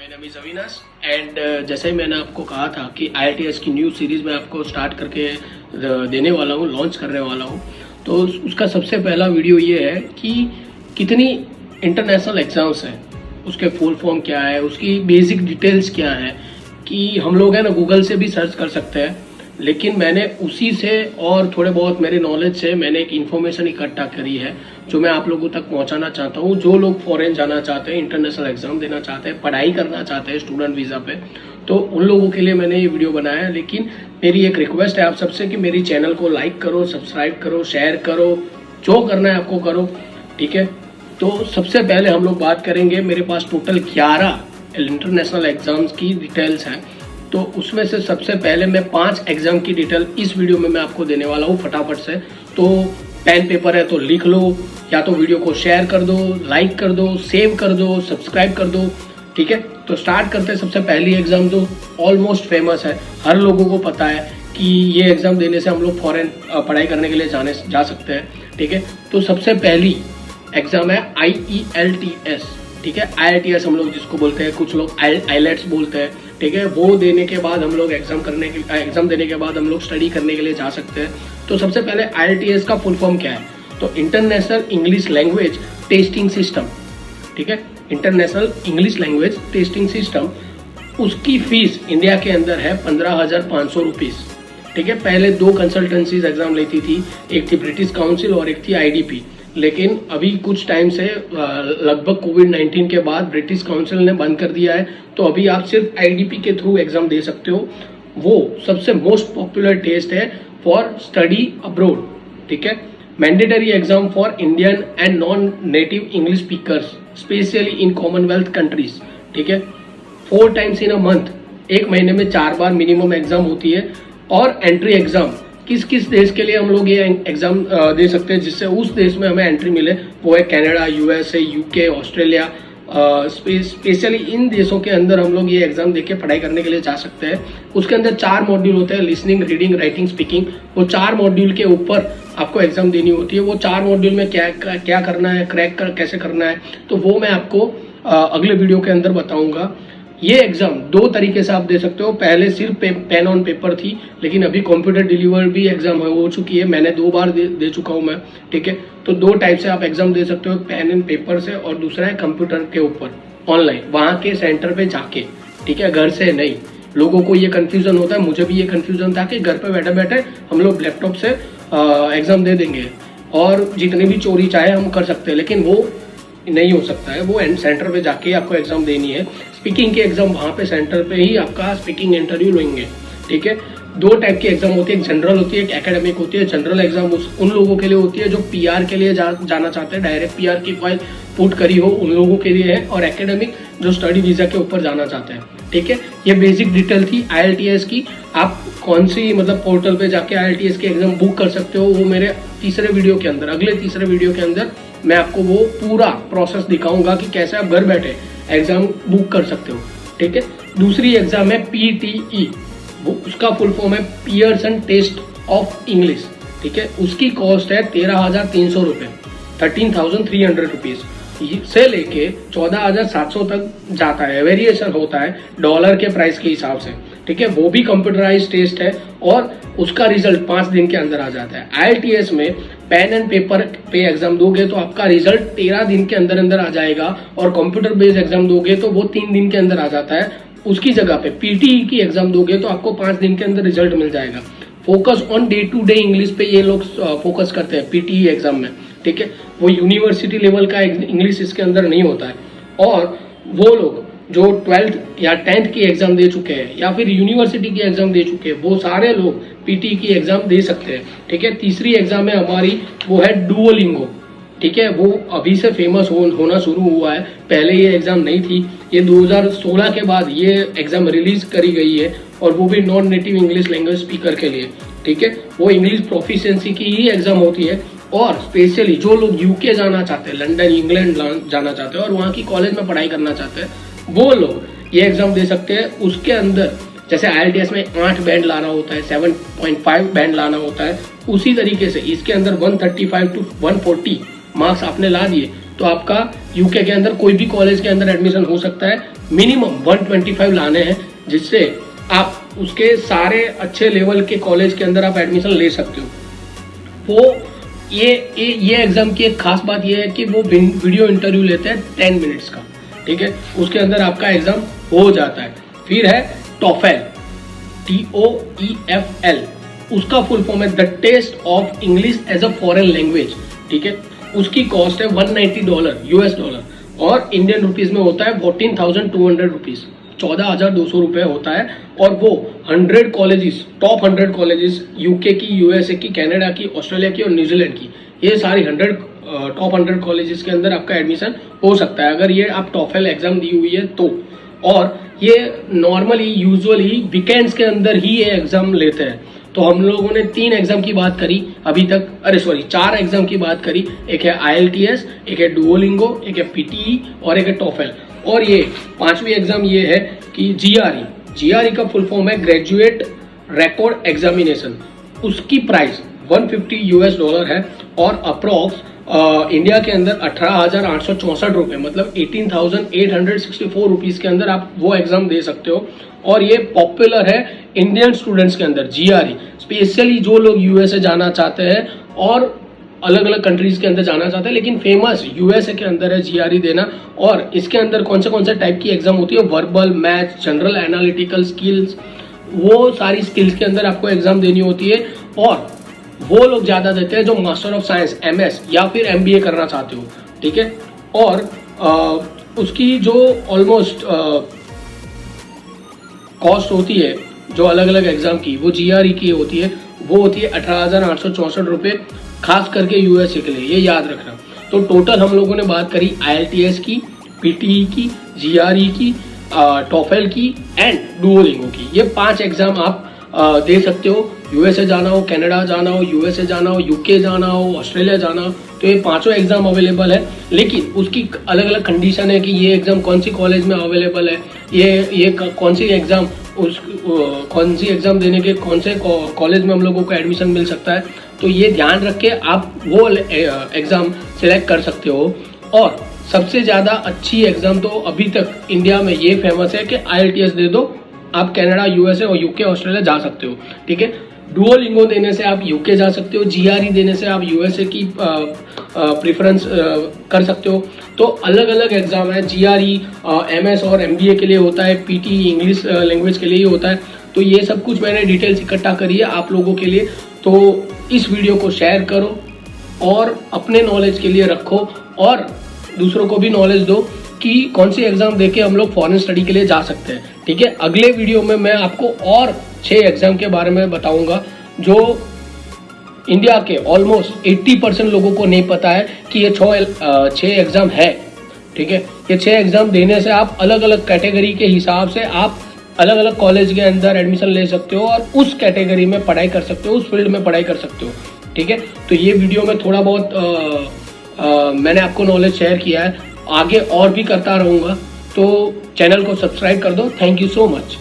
My name is Avinash and जैसे ही मैंने आपको कहा था कि IITS की न्यू सीरीज में आपको स्टार्ट करके देने वाला हूँ, लॉन्च करने वाला हूँ। तो उसका सबसे पहला वीडियो ये है कि कितनी इंटरनेशनल एग्जाम्स हैं, उसके फुल फॉर्म क्या है, उसकी बेसिक डिटेल्स क्या है, कि हम लोग हैं ना गूगल से भी सर्च कर सकते हैं, लेकिन मैंने उसी से और थोड़े बहुत मेरे नॉलेज से मैंने एक इन्फॉर्मेशन इकट्ठा करी है जो मैं आप लोगों तक पहुंचाना चाहता हूं। जो लोग फॉरेन जाना चाहते हैं, इंटरनेशनल एग्जाम देना चाहते हैं, पढ़ाई करना चाहते हैं स्टूडेंट वीज़ा पे, तो उन लोगों के लिए मैंने ये वीडियो बनाया है। लेकिन मेरी एक रिक्वेस्ट है आप सबसे कि मेरी चैनल को लाइक करो, सब्सक्राइब करो, शेयर करो, जो करना है आपको करो, ठीक है। तो सबसे पहले हम लोग बात करेंगे, मेरे पास टोटल 11 इंटरनेशनल एग्जाम्स की डिटेल्स हैं। तो उसमें से सबसे पहले मैं 5 एग्जाम की डिटेल इस वीडियो में मैं आपको देने वाला हूँ फटाफट से। तो पेन पेपर है तो लिख लो, या तो वीडियो को शेयर कर दो, लाइक कर दो, सेव कर दो, सब्सक्राइब कर दो, ठीक है। तो स्टार्ट करते हैं। सबसे पहली एग्जाम जो ऑलमोस्ट फेमस है, हर लोगों को पता है कि ये एग्जाम देने से हम लोग फॉरेन पढ़ाई करने के लिए जा सकते हैं, ठीक है। तो सबसे पहली एग्जाम है IELTS, ठीक है। IELTS हम लोग जिसको बोलते हैं, कुछ लोग आइलेट्स बोलते हैं, ठीक है। वो देने के बाद हम लोग एग्जाम देने के बाद हम लोग स्टडी करने के लिए जा सकते हैं। तो सबसे पहले IELTS का फुल फॉर्म क्या है, तो international English language testing system, ठीक है। International English language testing system, उसकी फीस इंडिया के अंदर है 15,500 रुपीज़, ठीक है। पहले 2 कंसल्टेंसीज एग्जाम लेती थी, एक थी ब्रिटिश काउंसिल और एक थी IDP। लेकिन अभी कुछ टाइम से लगभग कोविड-19 के बाद ब्रिटिश काउंसिल ने बंद कर दिया है, तो अभी आप सिर्फ IDP के थ्रू एग्जाम दे सकते हो। वो सबसे मोस्ट पॉपुलर टेस्ट है फॉर स्टडी अब्रोड, ठीक है। Mandatory exam for Indian and non native English speakers specially in Commonwealth countries, ठीक है। 4 टाइम्स इन अ मंथ, एक महीने में 4 बार मिनिमम एग्जाम होती है। और एंट्री एग्जाम, किस किस देश के लिए हम लोग ये एग्जाम दे सकते हैं जिससे उस देश में हमें एंट्री मिले, वो है Canada, USA, UK, Australia. Specially in देशों के अंदर हम लोग ये एग्जाम देके पढ़ाई करने के लिए जा सकते हैं। उसके अंदर 4 मॉड्यूल होते हैं, लिसनिंग, रीडिंग, राइटिंग, स्पीकिंग। वो 4 मॉड्यूल के ऊपर आपको एग्जाम देनी होती है। वो 4 मॉड्यूल में क्या करना है, कैसे करना है, तो वो मैं आपको अगले वीडियो के अंदर बताऊंगा। ये एग्जाम 2 तरीके से आप दे सकते हो। पहले सिर्फ पेन ऑन पेपर थी, लेकिन अभी कंप्यूटर डिलीवर्ड भी एग्जाम हो चुकी है। मैंने 2 बार दे चुका हूँ मैं, ठीक है। तो 2 टाइप से आप एग्जाम दे सकते हो, पेन एंड पेपर से, और दूसरा है कंप्यूटर के ऊपर ऑनलाइन, वहाँ के सेंटर पे जाके, ठीक है, घर से नहीं। लोगों को ये कन्फ्यूजन होता है, मुझे भी ये कन्फ्यूजन था कि घर पे बैठे बैठे हम लोग लैपटॉप से एग्जाम दे देंगे और जितनी भी चोरी चाहे हम कर सकते हैं, लेकिन वो नहीं हो सकता है। वो सेंटर पे जाके आपको एग्जाम देनी है। स्पीकिंग के एग्जाम वहाँ पे सेंटर पे ही आपका स्पीकिंग इंटरव्यू लेंगे, ठीक है। 2 टाइप की एग्जाम होती है, एक जनरल होती है, एक एकेडमिक होती है। जनरल एग्जाम उन लोगों के लिए होती है जो PR के लिए जाना चाहते हैं, डायरेक्ट PR की फाइल पुट करी हो, उन लोगों के लिए है। और एकेडमिक जो स्टडी वीजा के ऊपर जाना चाहते हैं, ठीक है। ये बेसिक डिटेल थी IELTS की। आप कौन सी पोर्टल पे जाके IELTS की एग्जाम बुक कर सकते हो, वो मेरे तीसरे वीडियो के अंदर, अगले तीसरे वीडियो के अंदर मैं आपको वो पूरा प्रोसेस दिखाऊंगा कि कैसे आप घर बैठे एग्जाम बुक कर सकते हो, ठीक है। दूसरी एग्जाम है PTE, वो उसका फुल फॉर्म है पियर्सन टेस्ट ऑफ इंग्लिश, ठीक है। उसकी कॉस्ट है 13,300 रुपये, 13,300 रुपीज़ से लेके 14,700 तक जाता है। वेरिएशन होता है डॉलर के प्राइस के हिसाब से, ठीक है। वो भी कंप्यूटराइज टेस्ट है और उसका रिजल्ट 5 दिन के अंदर आ जाता है। IELTS में पेन एंड पेपर पे एग्जाम दोगे तो आपका रिजल्ट 13 दिन के अंदर अंदर आ जाएगा, और कंप्यूटर बेस्ड एग्जाम दोगे तो वो 3 दिन के अंदर आ जाता है। उसकी जगह पे PTE की एग्जाम दोगे तो आपको 5 दिन के अंदर रिजल्ट मिल जाएगा। Focus on day to day English पे ये लोग फोकस करते हैं PTE एग्जाम में, ठीक है। वो यूनिवर्सिटी लेवल का इंग्लिश इसके अंदर नहीं होता है। और वो लोग जो 12th या 10th की एग्जाम दे चुके हैं या फिर यूनिवर्सिटी की एग्जाम दे चुके हैं, वो सारे लोग PTE की एग्जाम दे सकते हैं, ठीक है। तीसरी एग्जाम है हमारी, वो है डुओलिंगो, ठीक है। वो अभी से फेमस होना शुरू हुआ है, पहले ये एग्जाम नहीं थी। ये 2016 के बाद ये एग्जाम रिलीज करी गई है, और वो भी non native English language speaker के लिए, ठीक है। वो इंग्लिश प्रोफिशिएंसी की ही एग्जाम होती है। और स्पेशली जो लोग UK जाना चाहते हैं, लंदन, इंग्लैंड जाना चाहते हैं और वहाँ की कॉलेज में पढ़ाई करना चाहते हैं, वो लोग ये एग्जाम दे सकते हैं। उसके अंदर जैसे IELTS में 8 बैंड लाना होता है, 7.5 बैंड लाना होता है, उसी तरीके से इसके अंदर 135 to 140 मार्क्स आपने ला दिए तो आपका यूके के अंदर कोई भी कॉलेज के अंदर एडमिशन हो सकता है। मिनिमम 125 लाने हैं, जिससे आप उसके सारे अच्छे लेवल के कॉलेज के अंदर आप एडमिशन ले सकते हो। वो ये एग्जाम की एक खास बात ये है कि वो वीडियो इंटरव्यू लेते हैं 10 मिनट्स का, ठीक है, उसके अंदर आपका एग्जाम हो जाता है। फिर है टॉफेल, TOEFL, उसका फुल फॉर्म है the test of English as a foreign language, ठीक है। उसकी कॉस्ट है $190 US, और इंडियन रुपीज में होता है 14,200 रुपीज, 14,200 रुपये होता है। और वो 100 कॉलेजेस, टॉप 100 कॉलेजेस, यूके की, यूएसए की, कनाडा की, ऑस्ट्रेलिया की और न्यूजीलैंड की, ये सारी 100 टॉप 100 कॉलेजेस के अंदर आपका एडमिशन हो सकता है अगर ये आप टॉफेल एग्जाम दी हुई है तो। और ये नॉर्मली यूजुअली वीकेंड्स के अंदर ही ये एग्जाम लेते हैं। तो हम लोगों ने 3 एग्जाम की बात करी अभी तक, 4 एग्जाम की बात करी। एक है IELTS, एक है डुओलिंगो, एक है PTE और एक है टॉफेल। और ये 5वीं एग्जाम ये है कि GRE का फुल फॉर्म है ग्रेजुएट रिकॉर्ड एग्जामिनेशन। उसकी प्राइस $150 है और अप्रोक्स इंडिया के अंदर 18,864 रुपये, मतलब 18,864 रुपीज़ के अंदर आप वो एग्जाम दे सकते हो। और ये पॉपुलर है इंडियन स्टूडेंट्स के अंदर। GRE स्पेशली जो लोग USA जाना चाहते हैं और अलग अलग कंट्रीज के अंदर जाना चाहते हैं, लेकिन फेमस USA के अंदर है GRE देना। और इसके अंदर कौन से टाइप की एग्जाम होती है, verbal, maths, general analytical skills, वो सारी स्किल्स के अंदर आपको एग्जाम देनी होती है। और वो लोग ज़्यादा देते हैं जो मास्टर ऑफ साइंस, MS या फिर MBA करना चाहते हो, ठीक है। और उसकी जो ऑलमोस्ट कॉस्ट होती है जो अलग अलग एग्जाम की, वो GRE की होती है, वो होती है 18,864 रुपये, खास करके USA के लिए, ये याद रखना। तो टोटल हम लोगों ने बात करी IELTS की, PTE की, GRE की, टॉफेल की एंड डुओलिंगो की। ये 5 एग्जाम आप दे सकते हो। USA जाना हो, कनाडा जाना हो, USA जाना हो, UK जाना हो, ऑस्ट्रेलिया जाना हो, तो ये 5 एग्जाम अवेलेबल है। लेकिन उसकी अलग अलग कंडीशन है कि ये एग्जाम कौन सी कॉलेज में अवेलेबल है, ये कौन सी एग्जाम देने के कौन से कॉलेज में हम लोगों को एडमिशन मिल सकता है। तो ये ध्यान रख के आप वो एग्जाम सिलेक्ट कर सकते हो। और सबसे ज़्यादा अच्छी एग्जाम तो अभी तक इंडिया में ये फेमस है कि IELTS दे दो, आप कनाडा, USA और UK, ऑस्ट्रेलिया जा सकते हो, ठीक है। डुओलिंगो देने से आप UK जा सकते हो, GRE देने से आप USA की प्रेफरेंस कर सकते हो। तो अलग अलग एग्जाम है। GRE MS और MBA के लिए होता है, PTE इंग्लिश लैंग्वेज के लिए ही होता है। तो ये सब कुछ मैंने डिटेल्स इकट्ठा करी है आप लोगों के लिए। तो इस वीडियो को शेयर करो और अपने नॉलेज के लिए रखो और दूसरों को भी नॉलेज दो कि कौन सी एग्जाम देके हम लोग फॉरेन स्टडी के लिए जा सकते हैं, ठीक है। अगले वीडियो में मैं आपको और 6 एग्जाम के बारे में बताऊंगा जो इंडिया के ऑलमोस्ट 80% लोगों को नहीं पता है कि ये 6 एग्जाम है, ठीक है। ये 6 एग्जाम देने से आप अलग अलग कैटेगरी के हिसाब से आप अलग अलग कॉलेज के अंदर एडमिशन ले सकते हो और उस कैटेगरी में पढ़ाई कर सकते हो, उस फील्ड में पढ़ाई कर सकते हो, ठीक है। तो ये वीडियो में थोड़ा बहुत मैंने आपको नॉलेज शेयर किया है, आगे और भी करता रहूँगा। तो चैनल को सब्सक्राइब कर दो। Thank you so much.